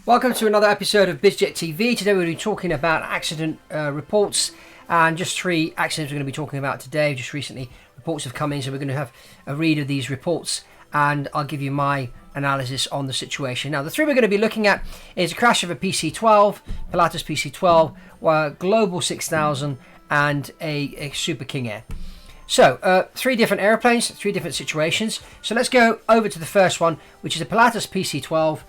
Welcome to another episode of BizJet TV. Today we're going to be talking about accident reports, and just 3 accidents we're going to be talking about today. Just recently reports have come in, so we're going to have a read of these reports and I'll give you my analysis on the situation. Now, the 3 we're going to be looking at is a crash of a PC-12, Pilatus PC-12, Global 6000 and a Super King Air. So, 3 different airplanes, 3 different situations. So let's go over to the first one, which is a Pilatus PC-12.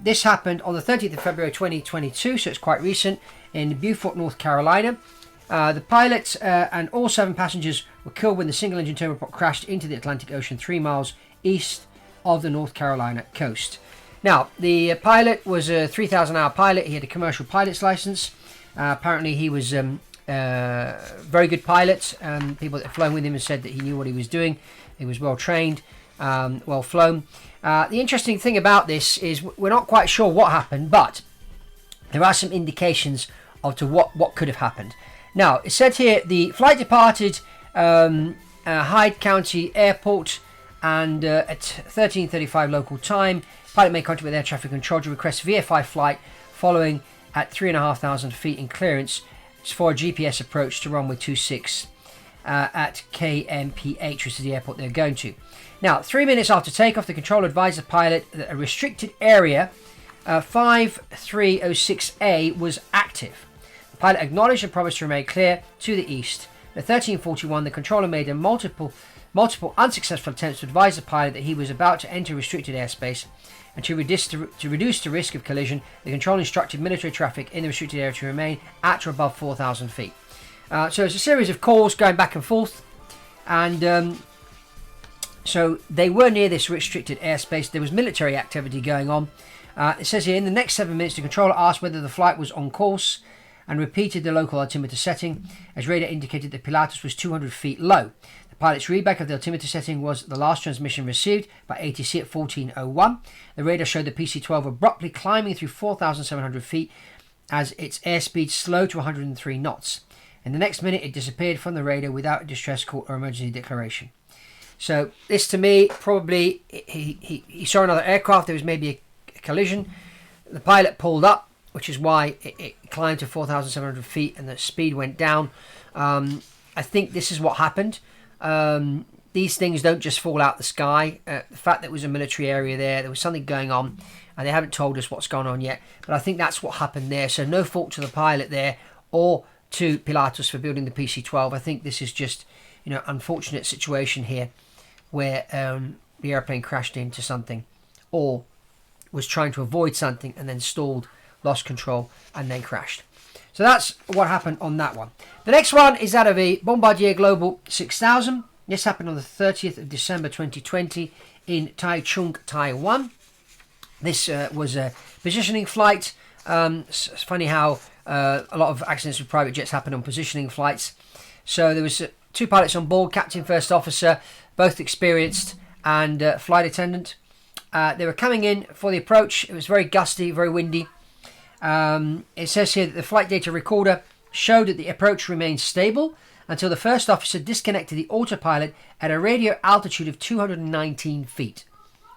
This happened on the 30th of February 2022, so it's quite recent, in Beaufort, North Carolina. The pilot and all 7 passengers were killed when the single-engine turboprop crashed into the Atlantic Ocean 3 miles east of the North Carolina coast. Now, the pilot was a 3,000-hour pilot. He had a commercial pilot's license. Apparently, he was a very good pilot. People that had flown with him have said that he knew what he was doing. He was well trained, well flown. The interesting thing about this is we're not quite sure what happened, but there are some indications of to what could have happened. Now, it said here the flight departed Hyde County Airport and at 13:35 local time. Pilot made contact with air traffic control to request VFI flight following at 3,500 feet in clearance for a GPS approach to runway 26 at KMPH, which is the airport they're going to. Now, 3 minutes after takeoff, the controller advised the pilot that a restricted area 5306A was active. The pilot acknowledged and promised to remain clear to the east. At 13:41, the controller made a multiple unsuccessful attempts to advise the pilot that he was about to enter restricted airspace, and to reduce the risk of collision, the controller instructed military traffic in the restricted area to remain at or above 4,000 feet. So it's a series of calls going back and forth, and so they were near this restricted airspace. There was military activity going on. It says here, in the next 7 minutes, the controller asked whether the flight was on course and repeated the local altimeter setting, as radar indicated that Pilatus was 200 feet low. The pilot's readback of the altimeter setting was the last transmission received by ATC at 14:01. The radar showed the PC-12 abruptly climbing through 4,700 feet as its airspeed slowed to 103 knots. In the next minute, it disappeared from the radar without a distress call or emergency declaration. So this, to me, probably he saw another aircraft. There was maybe a collision. The pilot pulled up, which is why it climbed to 4,700 feet and the speed went down. I think this is what happened. These things don't just fall out the sky. The fact that it was a military area there was something going on, and they haven't told us what's going on yet. But I think that's what happened there. So no fault to the pilot there or to Pilatus for building the PC-12. I think this is just, unfortunate situation here where the airplane crashed into something or was trying to avoid something and then stalled, lost control, and then crashed. So that's what happened on that one. The next one is that of a Bombardier Global 6000. This happened on the 30th of December 2020 in Taichung, Taiwan. This was a positioning flight. It's funny how a lot of accidents with private jets happen on positioning flights. So there was 2 pilots on board, captain, first officer, both experienced, and flight attendant. They were coming in for the approach. It was very gusty, very windy. It says here that the flight data recorder showed that the approach remained stable until the first officer disconnected the autopilot at a radio altitude of 219 feet.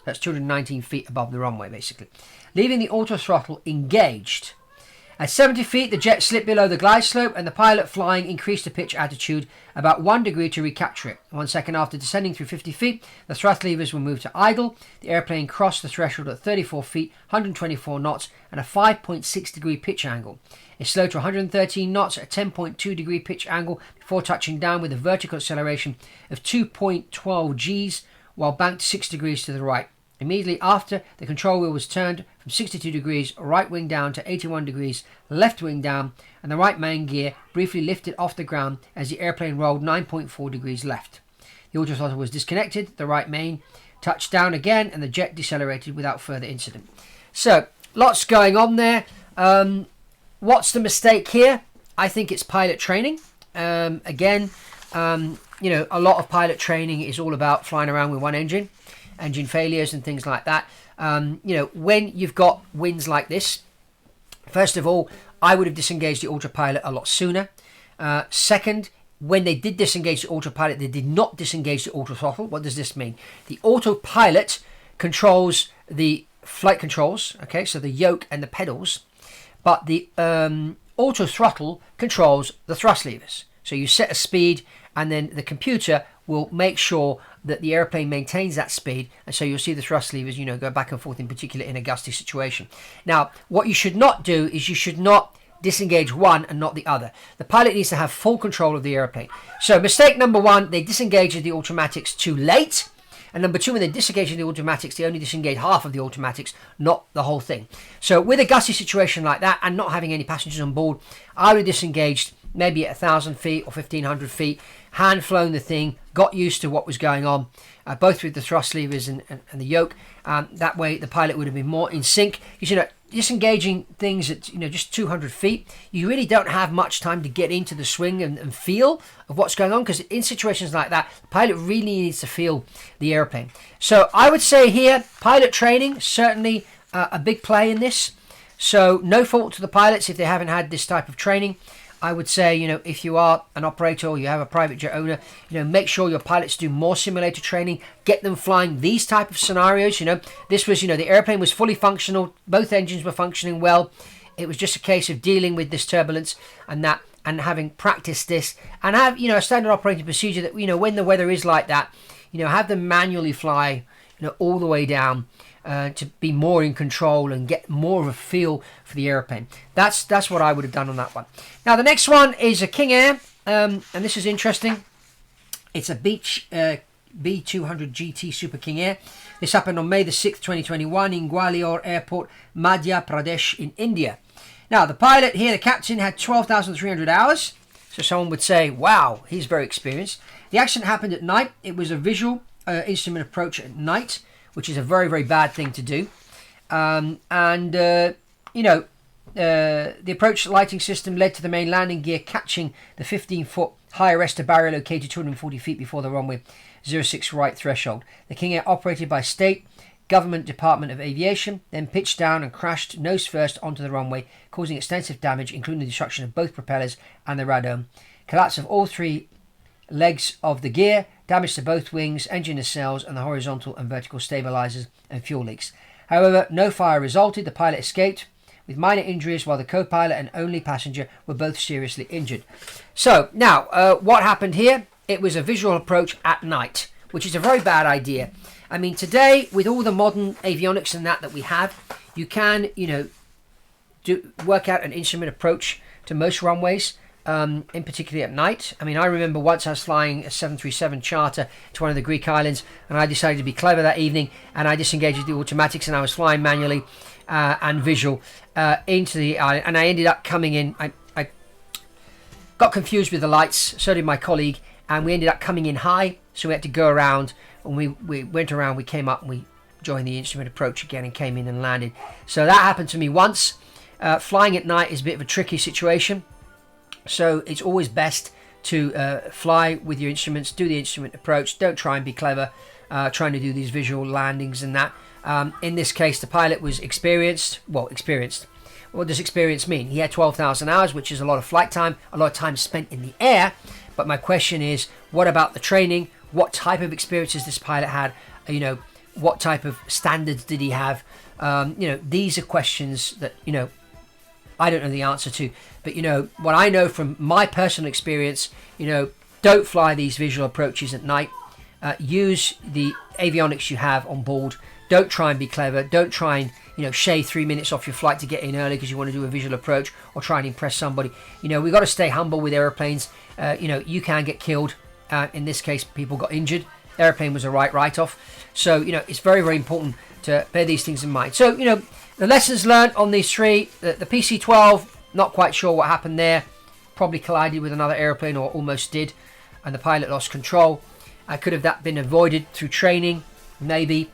That's 219 feet above the runway, basically, leaving the auto throttle engaged. At 70 feet, the jet slipped below the glide slope, and the pilot flying increased the pitch attitude about 1 degree to recapture it. 1 second after descending through 50 feet, the thrust levers were moved to idle. The airplane crossed the threshold at 34 feet, 124 knots, and a 5.6 degree pitch angle. It slowed to 113 knots at a 10.2 degree pitch angle before touching down with a vertical acceleration of 2.12 Gs, while banked 6 degrees to the right. Immediately after, the control wheel was turned from 62 degrees right wing down to 81 degrees left wing down, and the right main gear briefly lifted off the ground as the airplane rolled 9.4 degrees left. The autothrottle was disconnected, the right main touched down again, and the jet decelerated without further incident. So, lots going on there. What's the mistake here? I think it's pilot training. A lot of pilot training is all about flying around with one engine failures and things like that. When you've got winds like this, first of all, I would have disengaged the autopilot a lot sooner. Second, when they did disengage the autopilot, they did not disengage the autothrottle. What does this mean? The autopilot controls the flight controls, okay, so the yoke and the pedals, but the auto throttle controls the thrust levers. So you set a speed, and then the computer will make sure that the airplane maintains that speed, and so you'll see the thrust levers, go back and forth, in particular in a gusty situation. Now, what you should not do is you should not disengage one and not the other. The pilot needs to have full control of the airplane. So mistake number one, they disengaged the automatics too late. And number two, when they disengage the automatics, they only disengage half of the automatics, not the whole thing. So with a gusty situation like that and not having any passengers on board, I would have disengaged maybe at 1,000 feet or 1,500 feet, hand flown the thing, got used to what was going on, both with the thrust levers and the yoke. That way the pilot would have been more in sync. Because, disengaging things at just 200 feet, you really don't have much time to get into the swing and feel of what's going on, because in situations like that, the pilot really needs to feel the airplane. So I would say here, pilot training, certainly a big play in this. So no fault to the pilots if they haven't had this type of training. I would say, if you are an operator or you have a private jet owner, make sure your pilots do more simulator training, get them flying these type of scenarios. This was, the airplane was fully functional, both engines were functioning well. It was just a case of dealing with this turbulence and having practiced this, and have, a standard operating procedure that, when the weather is like that, have them manually fly, all the way down. To be more in control and get more of a feel for the airplane. That's what I would have done on that one. Now the next one is a King Air, and this is interesting. It's a Beech B200 GT Super King Air. This happened on May the 6th, 2021 in Gwalior Airport, Madhya Pradesh in India. Now the pilot here, the captain, had 12,300 hours. So someone would say, wow, he's very experienced. The accident happened at night. It was a visual instrument approach at night, which is a very, very bad thing to do. The approach lighting system led to the main landing gear catching the 15-foot high arrestor barrier located 240 feet before the runway 06 right threshold. The King Air, operated by State Government Department of Aviation, then pitched down and crashed nose first onto the runway, causing extensive damage, including the destruction of both propellers and the radome, collapse of all three legs of the gear, damage to both wings, engine nacelles, and the horizontal and vertical stabilizers, and fuel leaks. However, no fire resulted. The pilot escaped with minor injuries, while the co-pilot and only passenger were both seriously injured. So now, what happened here? It was a visual approach at night, which is a very bad idea. I mean, today, with all the modern avionics and that we have, you can, work out an instrument approach to most runways. In particular at night. I mean, I remember once I was flying a 737 charter to one of the Greek islands, and I decided to be clever that evening, and I disengaged the automatics, and I was flying manually and visual into the island, and I ended up coming in. I got confused with the lights, so did my colleague, and we ended up coming in high, so we had to go around. When we went around, we came up and we joined the instrument approach again and came in and landed. So that happened to me once. Flying at night is a bit of a tricky situation. So it's always best to fly with your instruments, do the instrument approach. Don't try and be clever trying to do these visual landings and that. In this case, the pilot was experienced. What does experience mean? He had 12,000 hours, which is a lot of flight time, a lot of time spent in the air. But my question is, what about the training? What type of experiences this pilot had? What type of standards did he have? These are questions that, I don't know the answer to, but what I know from my personal experience, don't fly these visual approaches at night. Use the avionics you have on board. Don't try and be clever. Don't try and shave 3 minutes off your flight to get in early because you want to do a visual approach or try and impress somebody. We've got to stay humble with airplanes. You can get killed. In this case, people got injured. The airplane was a write-off. So it's very, very important to bear these things in mind. So the lessons learned on these three, the PC-12, not quite sure what happened there. Probably collided with another airplane or almost did, and the pilot lost control. Could have that been avoided through training? Maybe.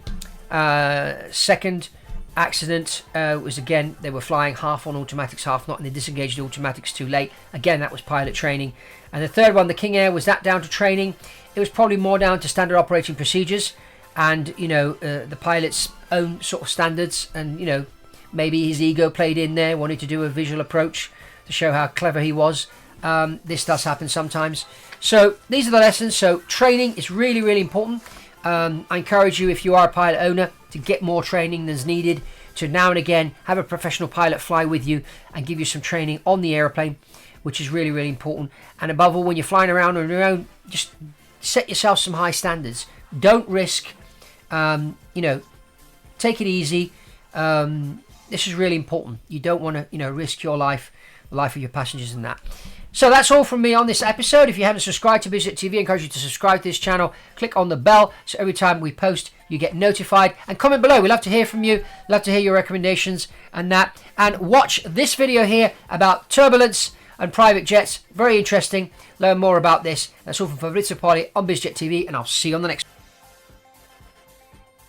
Second accident was, again, they were flying half on automatics, half not, and they disengaged the automatics too late. Again, that was pilot training. And the third one, the King Air, was that down to training? It was probably more down to standard operating procedures and the pilot's own sort of standards, and maybe his ego played in there, wanted to do a visual approach to show how clever he was. This does happen sometimes. So these are the lessons. So training is really, really important. I encourage you, if you are a pilot owner, to get more training than's needed, to now and again have a professional pilot fly with you and give you some training on the airplane, which is really, really important. And above all, when you're flying around on your own, just set yourself some high standards. Don't risk, take it easy. This is really important. You don't want to, risk your life, the life of your passengers and that. So that's all from me on this episode. If you haven't subscribed to BizJet TV, I encourage you to subscribe to this channel. Click on the bell so every time we post, you get notified. And comment below. We'd love to hear from you. Love to hear your recommendations and that. And watch this video here about turbulence and private jets. Very interesting. Learn more about this. That's all from Fabrizio Poli on BizJet TV, and I'll see you on the next one.